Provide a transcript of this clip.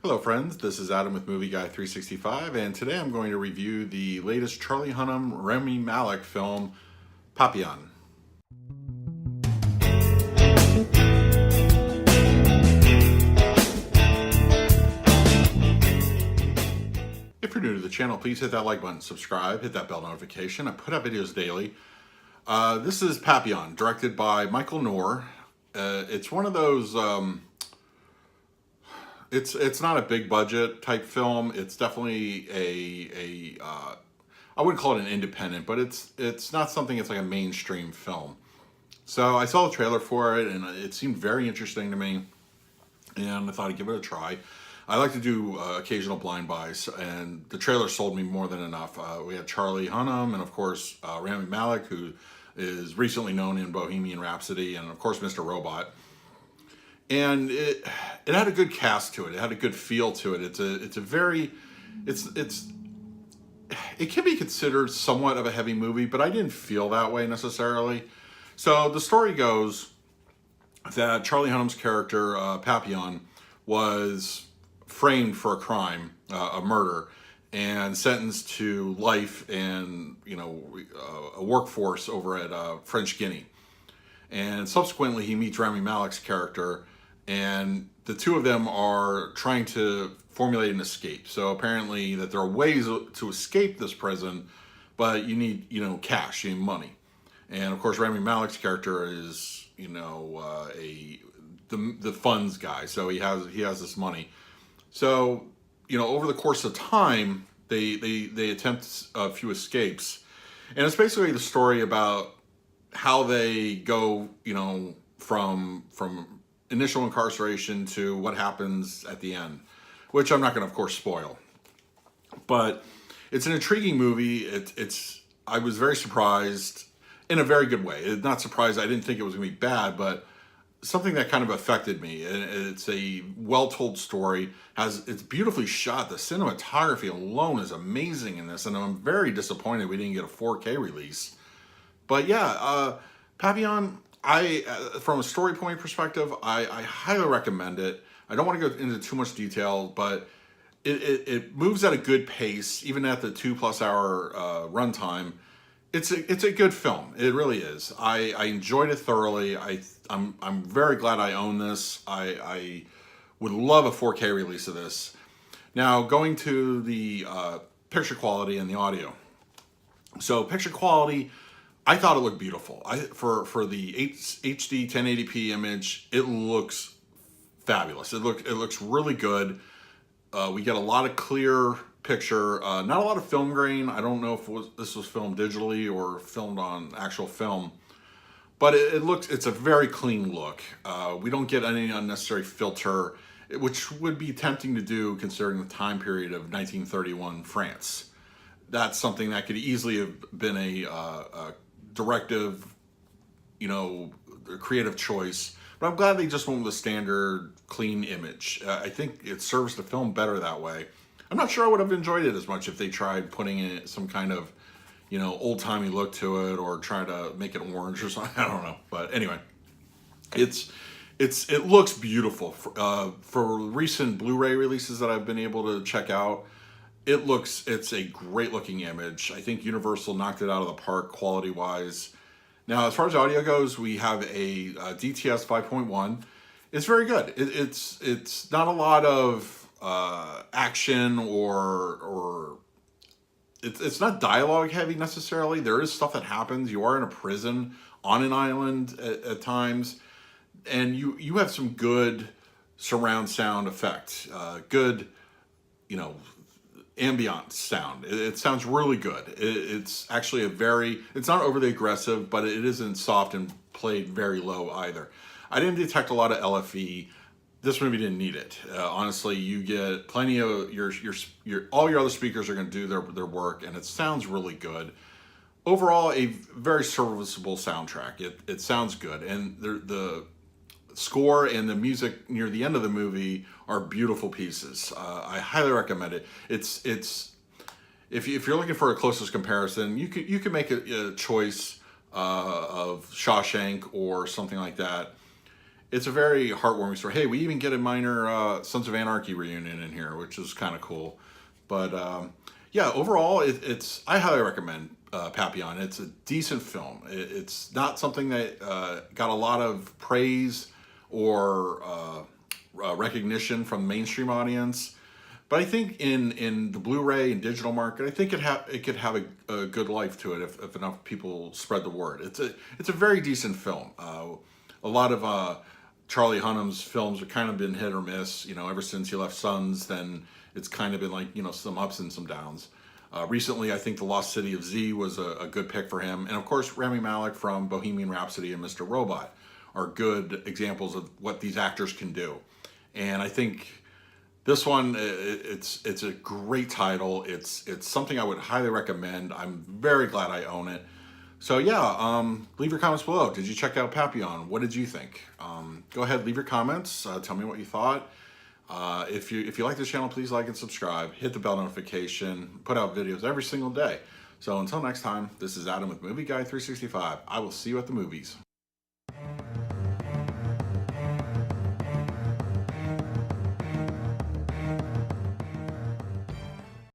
Hello friends, this is Adam with Movie Guy 365, and today I'm going to review the latest Charlie Hunnam, Rami Malek film, Papillon. If you're new to the channel, please hit that like button, subscribe, hit that bell notification. I put out videos daily. This is Papillon, directed by Michael Noor. It's one of those... It's not a big budget type film. It's definitely I wouldn't call it an independent, but it's not something that's like a mainstream film. So I saw the trailer for it and it seemed very interesting to me, and I thought I'd give it a try. I like to do occasional blind buys, and the trailer sold me more than enough. We had Charlie Hunnam and of course Rami Malek, who is recently known in Bohemian Rhapsody, and of course Mr. Robot. And it had a good cast to it. It had a good feel to it. It can be considered somewhat of a heavy movie, but I didn't feel that way necessarily. So the story goes that Charlie Hunnam's character, Papillon, was framed for a crime, a murder, and sentenced to life and a workforce over at French Guinea. And subsequently, he meets Rami Malek's character, and the two of them are trying to formulate an escape. So apparently that there are ways to escape this prison, but you need, cash, you need money. And of course, Rami Malek's character is, the funds guy. So he has this money. So, over the course of time, they attempt a few escapes. And it's basically the story about how they go, from initial incarceration to what happens at the end, which I'm not going to, of course, spoil. But it's an intriguing movie. I was very surprised in a very good way. Not surprised. I didn't think it was going to be bad, but something that kind of affected me. It's a well-told story. It's beautifully shot. The cinematography alone is amazing in this, and I'm very disappointed we didn't get a 4K release. But yeah, Papillon, from a story point perspective, I highly recommend it. I don't want to go into too much detail, but it moves at a good pace, even at the 2+ hour runtime. It's a good film. It really is. I enjoyed it thoroughly. I'm very glad I own this. I would love a 4K release of this. Now, going to the picture quality and the audio. So picture quality, I thought it looked beautiful. For the HD 1080p image, it looks fabulous. It looks really good. We get a lot of clear picture, not a lot of film grain. I don't know if this was filmed digitally or filmed on actual film, but it's a very clean look. We don't get any unnecessary filter, which would be tempting to do considering the time period of 1931 France. That's something that could easily have been a directive, a creative choice. But I'm glad they just went with a standard clean image. I think it serves the film better that way. I'm not sure I would have enjoyed it as much if they tried putting in some kind of, old-timey look to it, or try to make it orange or something. I don't know. But anyway, it looks beautiful. For recent Blu-ray releases that I've been able to check out, it's a great looking image. I think Universal knocked it out of the park quality wise. Now, as far as audio goes, we have a DTS 5.1. It's very good. It's not a lot of action or it's not dialogue heavy necessarily. There is stuff that happens. You are in a prison on an island at times, and you have some good surround sound effect, good, ambient sound. It sounds really good. It's actually it's not overly aggressive, but it isn't soft and played very low either. I didn't detect a lot of LFE. This movie didn't need it. Honestly, you get plenty of all your other speakers are going to do their work, and it sounds really good. Overall, a very serviceable soundtrack. It sounds good, and the score and the music near the end of the movie are beautiful pieces. I highly recommend it. It's if you're looking for a closest comparison, you could make a choice of Shawshank or something like that. it's a very heartwarming story. Hey, we even get a minor Sons of Anarchy reunion in here, which is kind of cool. But yeah, overall, I highly recommend Papillon. It's a decent film. It's not something that got a lot of praise or recognition from the mainstream audience. But I think in the Blu-ray and digital market, I think it could have a good life to it if enough people spread the word. It's a very decent film. A lot of Charlie Hunnam's films have kind of been hit or miss. You know, ever since he left Sons, then it's kind of been like, you know, some ups and some downs. Recently, I think The Lost City of Z was a good pick for him. And of course, Rami Malek from Bohemian Rhapsody and Mr. Robot are good examples of what these actors can do. And I think this one, it's a great title. It's something I would highly recommend. I'm very glad I own it. So yeah, leave your comments below. Did you check out Papillon? What did you think? Go ahead, leave your comments. Tell me what you thought. If you like this channel, please like and subscribe. Hit the bell notification. Put out videos every single day. So until next time, this is Adam with Movie Guy 365. I will see you at the movies.